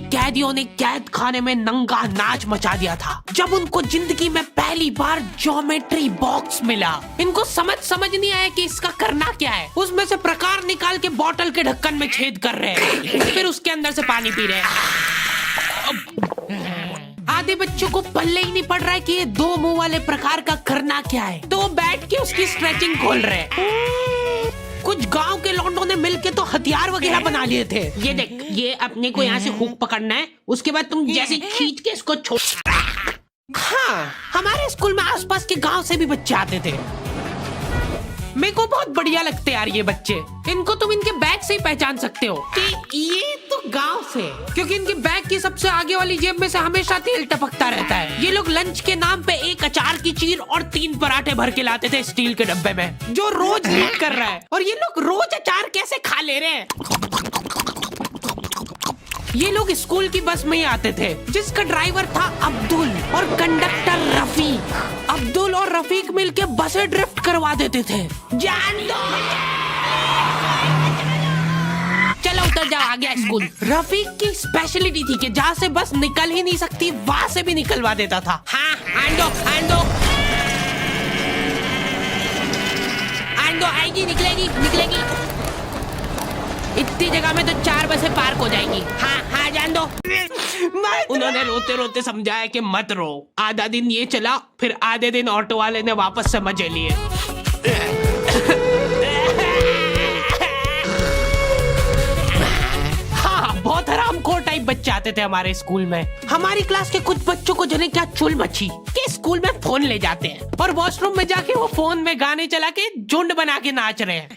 कैदियों ने कैद खाने में नंगा नाच मचा दिया था जब उनको जिंदगी में पहली बार ज्योमेट्री बॉक्स मिला। इनको समझ नहीं आया कि इसका करना क्या है। उसमें से प्रकार निकाल के बोतल के ढक्कन में छेद कर रहे हैं, फिर उसके अंदर से पानी पी रहे हैं। आधे बच्चों को पल्ले ही नहीं पड़ रहा है कि ये दो मुंह वाले प्रकार का करना क्या है, तो वो बैठ के उसकी स्ट्रेचिंग खोल रहे हैं। कुछ गांव के लौंडों ने मिलके तो हथियार वगैरह बना लिए थे। ये देख, ये अपने को यहाँ से हुक पकड़ना है, उसके बाद तुम जैसे खींच के इसको छोड़। हाँ, हमारे स्कूल में आसपास के गांव से भी बच्चे आते थे। मेरे को बहुत बढ़िया लगते यार ये बच्चे। इनको तुम इनके बैग से ही पहचान सकते हो कि ये तो गांव से, क्योंकि इनके बैग की सबसे आगे वाली जेब में से हमेशा तेल टपकता रहता है। ये लोग लंच के नाम पे एक अचार की चीर और 3 पराठे भर के लाते थे स्टील के डब्बे में, जो रोज लीक कर रहा है। और ये लोग रोज अचार कैसे खा ले रहे हैं। ये लोग स्कूल की बस में ही आते थे, जिसका ड्राइवर था अब्दुल और कंडक्टर रफीक। अब्दुल और रफीक मिलके बसें ड्रिफ्ट करवा देते थे। जान दो, चलो उतर जाओ, आ गया स्कूल। रफीक की स्पेशलिटी थी कि जहाँ से बस निकल ही नहीं सकती वहाँ से भी निकलवा देता था। हाँ, आंदो आएगी, निकलेगी। इतनी जगह में तो 4 बसें पार्क हो जाएंगी। हाँ, जान दो। उन्होंने रोते रोते समझाया कि मत रो। आधा दिन ये चला, फिर आधे दिन ऑटो वाले ने वापस से मजे लिए। हाँ, बहुत हरामखोर टाइप बच्चे आते थे हमारे स्कूल में। हमारी क्लास के कुछ बच्चों को जने क्या चुल मची कि स्कूल में फोन ले जाते हैं और वॉशरूम में जाके वो फोन में गाने चला के झुंड बना के नाच रहे हैं।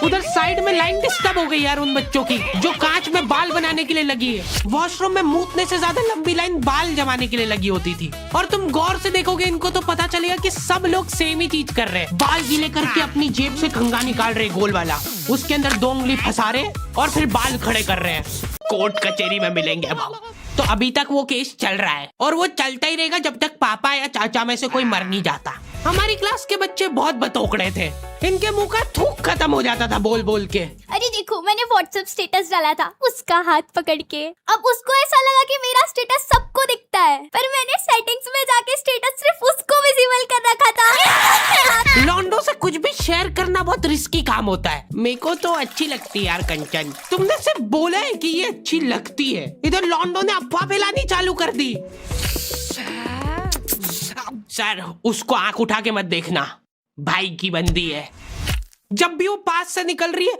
उधर साइड में लाइन डिस्टर्ब हो गई यार उन बच्चों की, जो कांच में बाल बनाने के लिए लगी है। वॉशरूम में मूतने से ज्यादा लंबी लाइन बाल जमाने के लिए लगी होती थी। और तुम गौर से देखोगे इनको तो पता चलेगा कि सब लोग सेम ही चीज कर रहे हैं। बाल गीले करके अपनी जेब से कंघा निकाल रहे गोल वाला, उसके अंदर 2 उंगली फंसा रहे और फिर बाल खड़े कर रहे हैं। कोर्ट कचहरी में मिलेंगे अब। तो अभी तक वो केस चल रहा है और वो चलता ही रहेगा जब तक पापा या चाचा में से कोई मर नहीं जाता। हमारी क्लास के बच्चे बहुत बतौकड़े थे। इनके मुंह का थूक खत्म हो जाता था बोल बोल के। अरे देखो, मैंने व्हाट्सएप स्टेटस डाला था उसका हाथ पकड़ के। अब उसको ऐसा लगा कि मेरा स्टेटस सबको दिखता है, पर मैंने सेटिंग्स में जाके स्टेटस सिर्फ उसको विजिबल कर रखा था। लॉन्डो से कुछ भी शेयर करना बहुत रिस्की काम होता है। मेरे को तो अच्छी लगती है यार कंचन। तुमने सिर्फ बोला है कि ये अच्छी लगती है, इधर लॉन्डो ने अफवाह फैलानी चालू कर दी। सर, उसको आंख उठा के मत देखना, भाई की बंदी है। जब भी वो पास से निकल रही है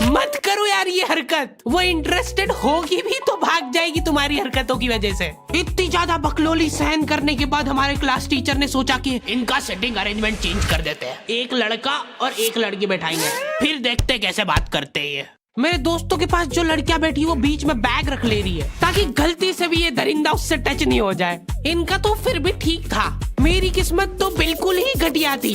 मत करो यार ये हरकत। वो इंटरेस्टेड होगी भी तो भाग जाएगी तुम्हारी हरकतों की वजह से। इतनी ज्यादा बकलोली सहन करने के बाद हमारे क्लास टीचर ने सोचा कि इनका सेटिंग अरेंजमेंट चेंज कर देते हैं। एक लड़का और एक लड़की बैठाएंगे, फिर देखते कैसे बात करते हैं ये। मेरे दोस्तों के पास जो लड़कियां बैठी वो बीच में बैग रख ले रही है ताकि गलती से भी ये दरिंदा उससे टच नहीं हो जाए। इनका तो फिर भी ठीक था, मेरी किस्मत तो बिल्कुल ही घटिया थी।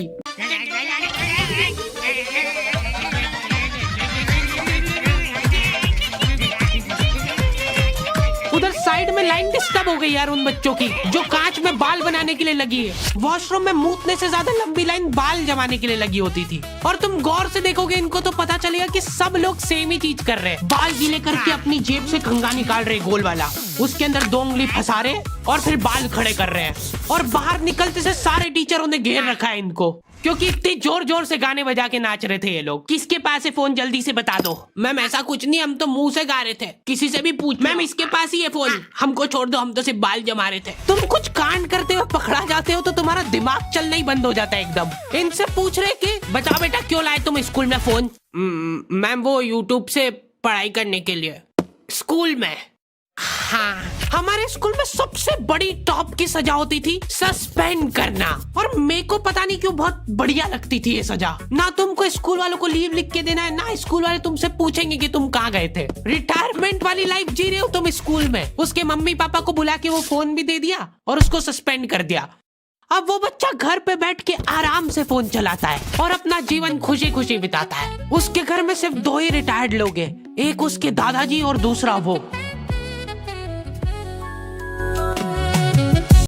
उधर साइड में लाइन डिस्टर्ब हो गई यार उन बच्चों की, जो कांच में बाल बनाने के लिए लगी है। वॉशरूम में मूतने से ज्यादा लंबी लाइन बाल जमाने के लिए लगी होती थी। और तुम गौर से देखोगे इनको तो पता चलेगा कि सब लोग सेम ही चीज कर रहे हैं। बाल गीले करके अपनी जेब से कंघा निकाल रहे गोल वाला, उसके अंदर 2 उंगली फंसा रहे और फिर बाल खड़े कर रहे हैं। और बाहर निकलते से सारे टीचरों ने घेर रखा है इनको, क्योंकि इतनी जोर जोर से गाने बजा के नाच रहे थे ये लोग। किसके पास है फोन, जल्दी से बता दो। मैम ऐसा कुछ नहीं, हम तो मुंह से गा रहे थे। किसी से भी पूछ। मैम इसके पास ही है फोन, हमको छोड़ दो, हम तो सिर्फ बाल जमा रहे थे। तुम कुछ कांड करते हुए पकड़ा जाते हो तो तुम्हारा दिमाग चलना ही बंद हो जाता है एकदम। इनसे पूछ रहे कि बताओ बेटा क्यों लाए तुम स्कूल में फोन। मैम वो यूट्यूब से पढ़ाई करने के लिए। स्कूल में? हाँ, हमारे स्कूल में सबसे बड़ी टॉप की सजा होती थी सस्पेंड करना। और मेरे को पता नहीं क्यों बहुत बढ़िया लगती थी ये सजा। ना तुमको स्कूल वालों को लीव लिख के देना है, ना स्कूल वाले तुमसे पूछेंगे कि तुम कहाँ गए थे। रिटायरमेंट वाली लाइफ जी रहे हो तुम स्कूल में। उसके मम्मी पापा को बुला के वो फोन भी दे दिया और उसको सस्पेंड कर दिया। अब वो बच्चा घर पे बैठ के आराम से फोन चलाता है और अपना जीवन खुशी खुशी बिताता है। उसके घर में सिर्फ 2 ही रिटायर्ड लोग हैं, एक उसके दादाजी और दूसरा वो।